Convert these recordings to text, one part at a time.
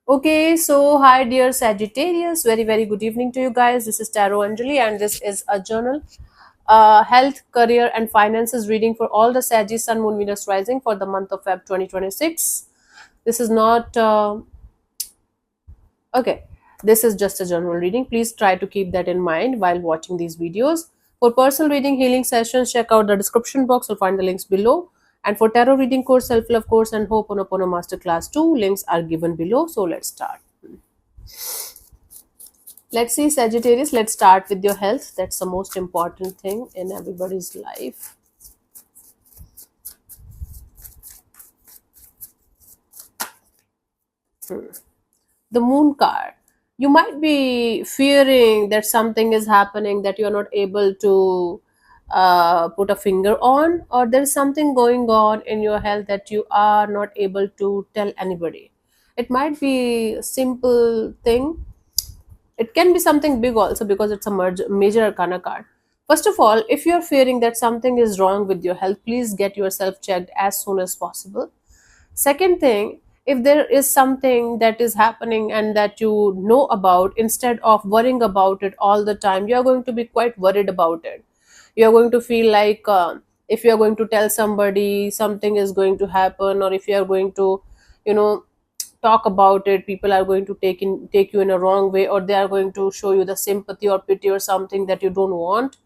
Okay, so hi dear Sagittarius, very good evening to you guys. This is Tarot Anjali, and this is a journal, health, career, and finances reading for all the Sagittarius Sun, Moon, Venus rising for the month of Feb 2026. This is not okay. This is just a general reading. Please try to keep that in mind while watching these videos. For personal reading, healing sessions, check out the description box. You'll find the links below. And for tarot reading course, self-love course, and Ho'oponopono Masterclass 2, links are given below. So let's start. Let's see, Sagittarius. Let's start with your health. That's the most important thing in everybody's life. The moon card. You might be fearing that something is happening that you're not able to put a finger on, or there's something going on in your health that you are not able to tell anybody. It might be a simple thing. It can be something big also because it's a major arcana card. First of all, if you're fearing that something is wrong with your health, please get yourself checked as soon as possible. Second thing, if there is something that is happening and that you know about, instead of worrying about it all the time, you're going to be quite worried about it. You're going to feel like if you're going to tell somebody something is going to happen, or if you're going to, you know, talk about it, people are going to take you in a wrong way, or they are going to show you the sympathy or pity or something that you don't want.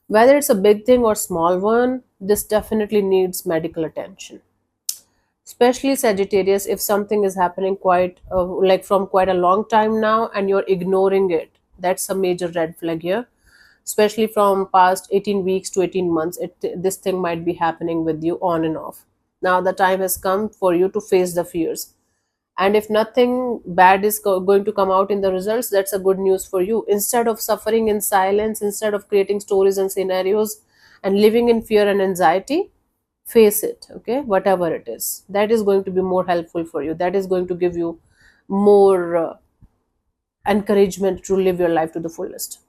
Whether it's a big thing or small one, this definitely needs medical attention, especially Sagittarius. If something is happening quite like from quite a long time now and you're ignoring it, that's a major red flag here. Especially from past 18 weeks to 18 months, this thing might be happening with you on and off. Now the time has come for you to face the fears, and if nothing bad is going to come out in the results, that's a good news for you. Instead of suffering in silence, instead of creating stories and scenarios and living in fear and anxiety, face it. Okay, whatever it is, that is going to be more helpful for you. That is going to give you more encouragement to live your life to the fullest.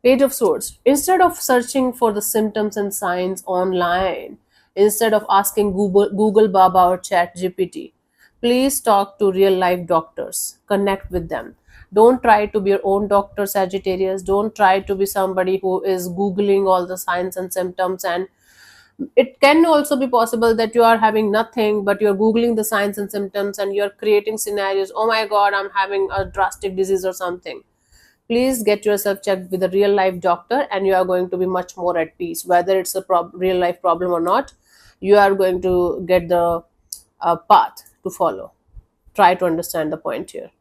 Page of Swords. Instead of searching for the symptoms and signs online, instead of asking Google Baba or Chat GPT, please talk to real life doctors. Connect with them. Don't try to be your own doctor, Sagittarius. Don't try to be somebody who is Googling all the signs and symptoms. And it can also be possible that you are having nothing, but you're Googling the signs and symptoms and you're creating scenarios. Oh my God, I'm having a drastic disease or something. Please get yourself checked with a real life doctor, and you are going to be much more at peace. Whether it's a real life problem or not, you are going to get the path to follow. Try to understand the point here.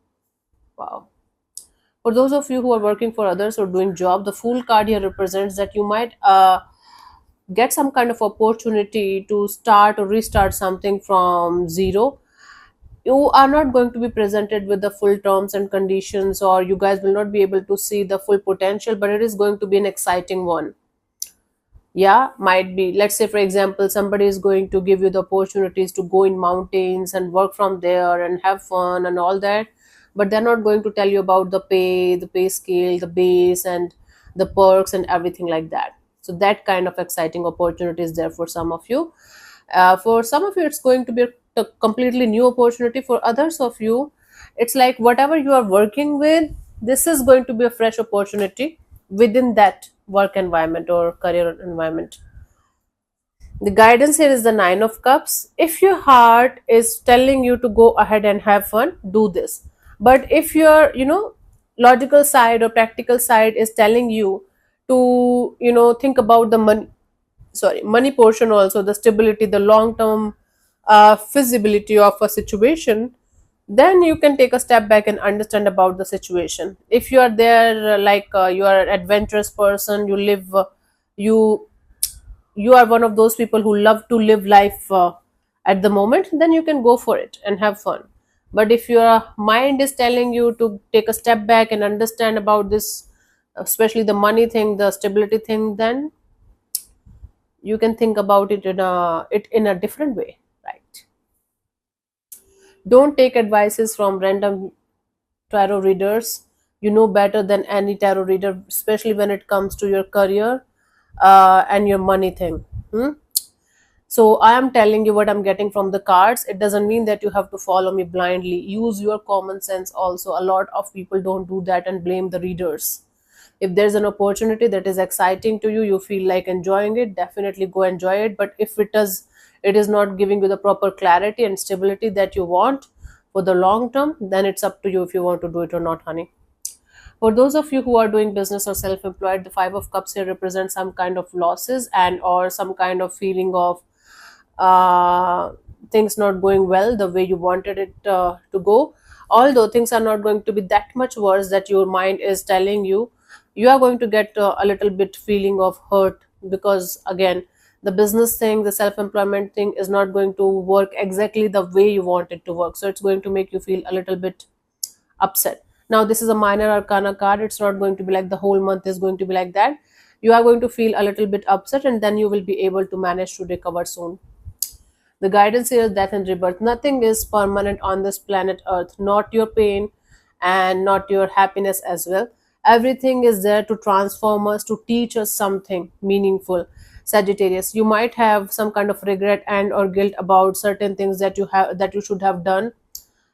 Wow. For those of you who are working for others or doing job, the Fool card here represents that you might get some kind of opportunity to start or restart something from zero. You are not going to be presented with the full terms and conditions, or you guys will not be able to see the full potential, but it is going to be an exciting one. Yeah, might be, let's say for example, somebody is going to give you the opportunities to go in mountains and work from there and have fun and all that, but they're not going to tell you about the pay scale, the base, and the perks and everything like that. So that kind of exciting opportunity is there for some of you. For some of you, it's going to be a completely new opportunity. For others of you, it's like whatever you are working with, this is going to be a fresh opportunity within that work environment or career environment. The guidance here is the Nine of Cups. If your heart is telling you to go ahead and have fun, do this. But if your, logical side or practical side is telling you to, think about the money portion also, the stability, the long term feasibility of a situation, then you can take a step back and understand about the situation. If you are there, you are an adventurous person, you live you are one of those people who love to live life at the moment, then you can go for it and have fun. But if your mind is telling you to take a step back and understand about this, especially the money thing, the stability thing, then you can think about it in a different way, right? Don't take advices from random tarot readers. You know better than any tarot reader, especially when it comes to your career and your money thing. Hmm? So I am telling you what I'm getting from the cards. It doesn't mean that you have to follow me blindly. Use your common sense also. A lot of people don't do that and blame the readers. If there's an opportunity that is exciting to you, you feel like enjoying it, definitely go enjoy it. But if it is not giving you the proper clarity and stability that you want for the long term, then it's up to you if you want to do it or not, honey. For those of you who are doing business or self-employed, the Five of Cups here represents some kind of losses and or some kind of feeling of uh, things not going well the way you wanted it to go. Although things are not going to be that much worse that your mind is telling you, you are going to get a little bit feeling of hurt, because again, the business thing, the self-employment thing is not going to work exactly the way you want it to work. So it's going to make you feel a little bit upset. Now, this is a minor arcana card. It's not going to be like the whole month is going to be like that. You are going to feel a little bit upset, and then you will be able to manage to recover soon. The guidance here is death and rebirth. Nothing is permanent on this planet Earth, not your pain and not your happiness as well. Everything is there to transform us, to teach us something meaningful. Sagittarius, you might have some kind of regret and or guilt about certain things that you should have done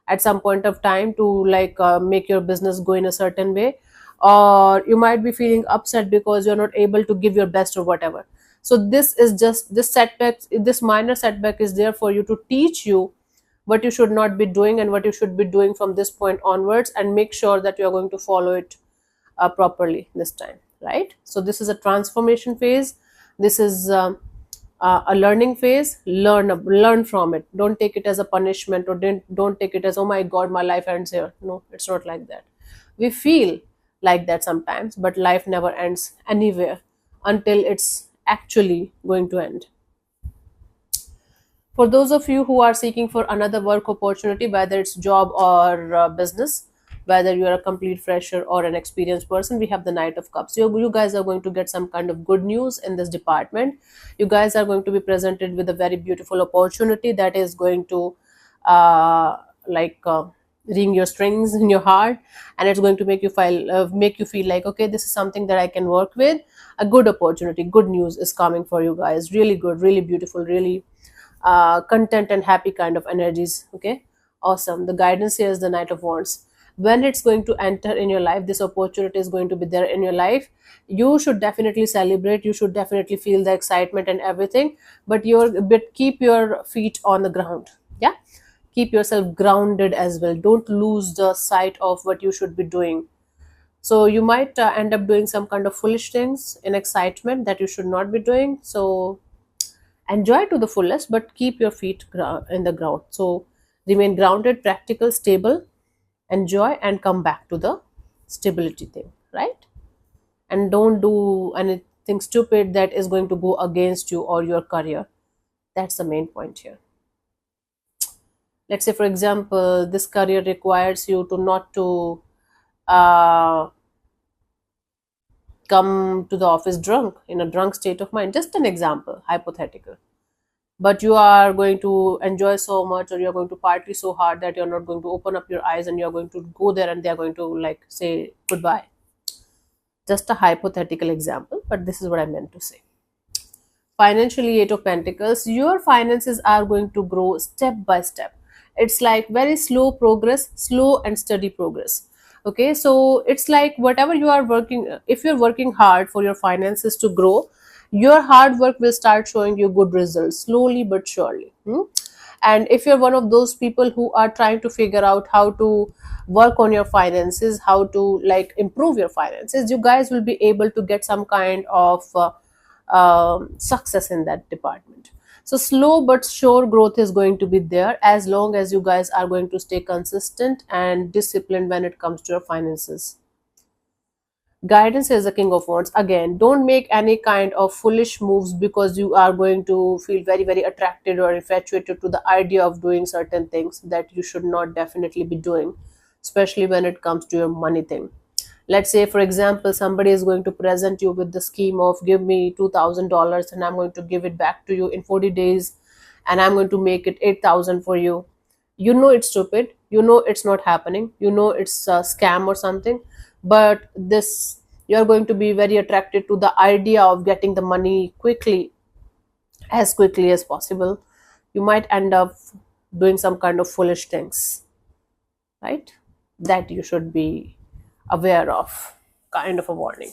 at some point of time to like make your business go in a certain way, or you might be feeling upset because you're not able to give your best or whatever. So this is just this setback, this minor setback is there for you to teach you what you should not be doing and what you should be doing from this point onwards, and make sure that you are going to follow it properly this time, right? So this is a transformation phase. This is a learning phase. Learn from it. Don't take it as a punishment, or don't take it as, oh my god, my life ends here. No, it's not like that. We feel like that sometimes, but life never ends anywhere until it's actually going to end. For those of you who are seeking for another work opportunity, whether it's job or business, whether you are a complete fresher or an experienced person, we have the Knight of Cups. You guys are going to get some kind of good news in this department. You guys are going to be presented with a very beautiful opportunity that is going to uh, like ring your strings in your heart, and it's going to make you feel like, okay, this is something that I can work with. A good opportunity, good news is coming for you guys. Really good, really beautiful, really content and happy kind of energies. Okay, awesome. The guidance here is the Knight of Wands. When it's going to enter in your life, this opportunity is going to be there in your life. You should definitely celebrate, you should definitely feel the excitement and everything, but keep your feet on the ground. Yeah, keep yourself grounded as well. Don't lose the sight of what you should be doing. So you might end up doing some kind of foolish things in excitement that you should not be doing. So enjoy to the fullest, but keep your feet in the ground. So remain grounded, practical, stable, enjoy, and come back to the stability thing, right? And don't do anything stupid that is going to go against you or your career. That's the main point here. Let's say, for example, this career requires you to not to uh, come to the office drunk, in a drunk state of mind. Just an example, hypothetical. But you are going to enjoy so much, or you're going to party so hard that you're not going to open up your eyes, and you're going to go there and they're going to like say goodbye. Just a hypothetical example, but this is what I meant to say. Financially, Eight of Pentacles, your finances are going to grow step by step. It's like very slow progress, slow and steady progress. Okay, so it's like whatever you are working, if you're working hard for your finances to grow, your hard work will start showing you good results slowly but surely. And if you're one of those people who are trying to figure out how to work on your finances, how to like improve your finances, you guys will be able to get some kind of success in that department. So slow but sure growth is going to be there, as long as you guys are going to stay consistent and disciplined when it comes to your finances. Guidance is the King of Wands. Again, don't make any kind of foolish moves because you are going to feel very, very attracted or infatuated to the idea of doing certain things that you should not definitely be doing, especially when it comes to your money thing. Let's say, for example, somebody is going to present you with the scheme of, give me $2,000 and I'm going to give it back to you in 40 days, and I'm going to make it 8,000 for you. You know it's stupid, you know it's not happening, you know it's a scam or something, but this, you're going to be very attracted to the idea of getting the money quickly as quickly as possible. You might end up doing some kind of foolish things, right? That you should be aware of, kind of a warning.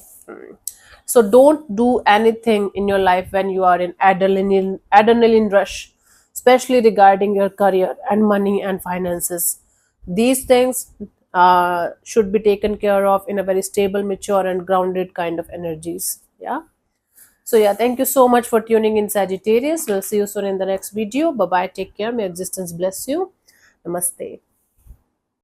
So don't do anything in your life when you are in adrenaline rush, especially regarding your career and money and finances. These things should be taken care of in a very stable, mature, and grounded kind of energies. Yeah. So yeah, thank you so much for tuning in, Sagittarius. We'll see you soon in the next video. Bye bye. Take care. May existence bless you. Namaste.